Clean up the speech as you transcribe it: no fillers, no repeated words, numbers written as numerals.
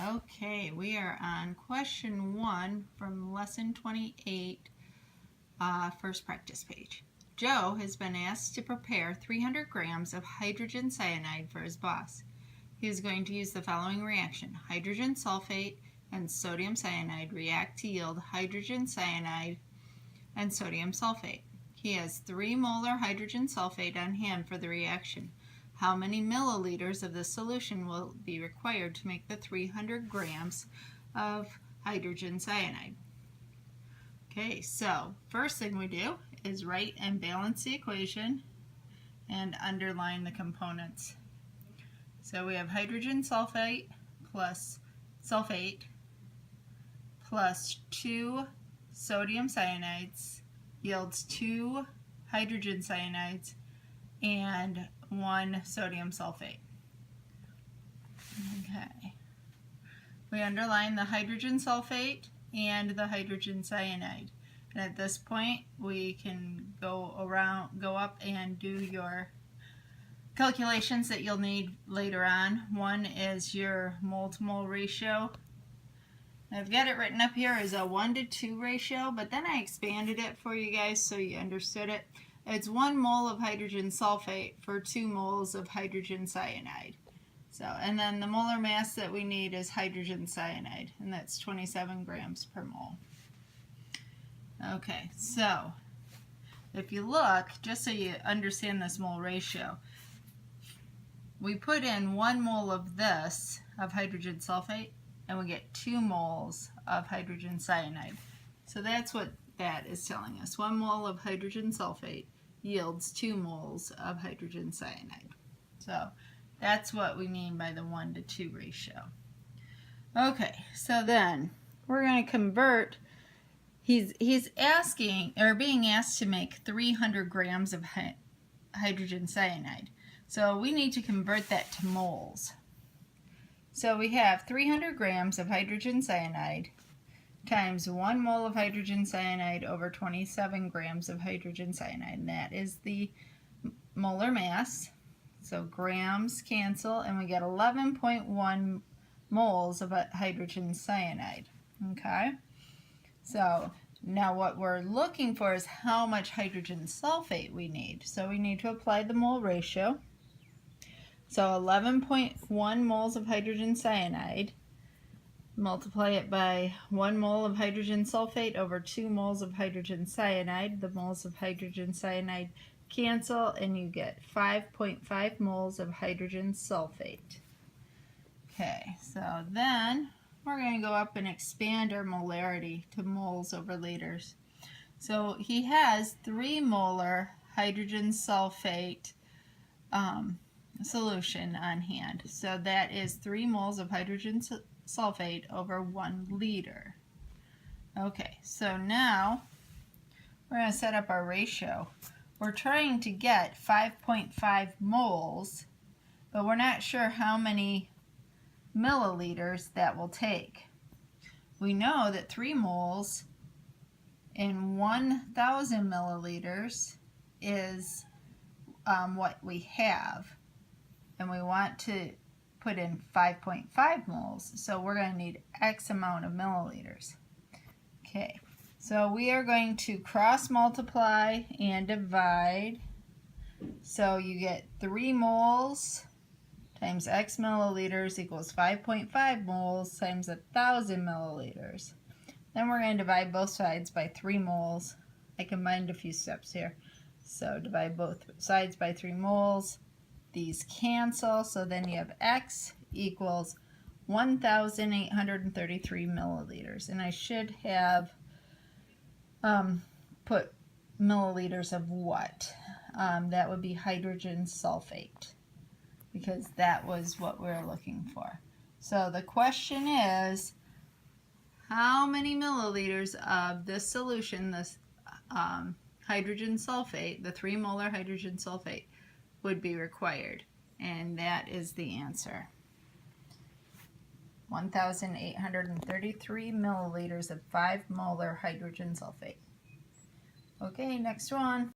Okay, we are on question 1 from lesson 28, first practice page. Joe has been asked to prepare 300 grams of hydrogen cyanide for his boss. He is going to use the following reaction. Hydrogen sulfate and sodium cyanide react to yield hydrogen cyanide and sodium sulfate. He has 3 molar hydrogen sulfate on hand for the reaction. How many milliliters of this solution will be required to make the 300 grams of hydrogen cyanide? Okay, so first thing we do is write and balance the equation and underline the components. So we have hydrogen sulfate plus 2 sodium cyanides yields 2 hydrogen cyanides and 1 sodium sulfate. Okay. We underline the hydrogen sulfate and the hydrogen cyanide. And at this point, we can go up and do your calculations that you'll need later on. One is your mole to mole ratio. I've got it written up here as a 1:2 ratio, but then I expanded it for you guys so you understood it. It's 1 mole of hydrogen sulfate for 2 moles of hydrogen cyanide. So, and then the molar mass that we need is hydrogen cyanide, and that's 27 grams per mole. Okay, so if you look, just so you understand this mole ratio, we put in 1 mole of this, of hydrogen sulfate, and we get 2 moles of hydrogen cyanide. So that's what that is telling us. 1 mole of hydrogen sulfate yields 2 moles of hydrogen cyanide. So that's what we mean by the 1:2 ratio. Okay, so then we're going to convert. He's asking, or being asked to make 300 grams of hydrogen cyanide. So we need to convert that to moles. So we have 300 grams of hydrogen cyanide times 1 mole of hydrogen cyanide over 27 grams of hydrogen cyanide. And that is the molar mass. So grams cancel, and we get 11.1 moles of hydrogen cyanide. Okay? So now what we're looking for is how much hydrogen sulfate we need. So we need to apply the mole ratio. So 11.1 moles of hydrogen cyanide, multiply it by 1 mole of hydrogen sulfate over 2 moles of hydrogen cyanide. The moles of hydrogen cyanide cancel, and you get 5.5 moles of hydrogen sulfate. Okay, so then we're going to go up and expand our molarity to moles over liters. So he has 3 molar hydrogen sulfate solution on hand. So that is 3 moles of hydrogen sulfate over 1 liter. Okay, so now we're going to set up our ratio. We're trying to get 5.5 moles, but we're not sure how many milliliters that will take. We know that 3 moles in 1,000 milliliters is what we have, and we want to put in 5.5 moles, so we're going to need X amount of milliliters. Okay, so we are going to cross multiply and divide. So you get 3 moles times X milliliters equals 5.5 moles times 1,000 milliliters. Then we're going to divide both sides by 3 moles. I combined a few steps here. So divide both sides by 3 moles. These cancel, so then you have X equals 1,833 milliliters. And I should have put milliliters of what? That would be hydrogen sulfate, because that was what we were looking for. So the question is, how many milliliters of this solution, this hydrogen sulfate, the 3 molar hydrogen sulfate, would be required? And that is the answer. 1,833 milliliters of 5 molar hydrogen sulfate. Okay, next one.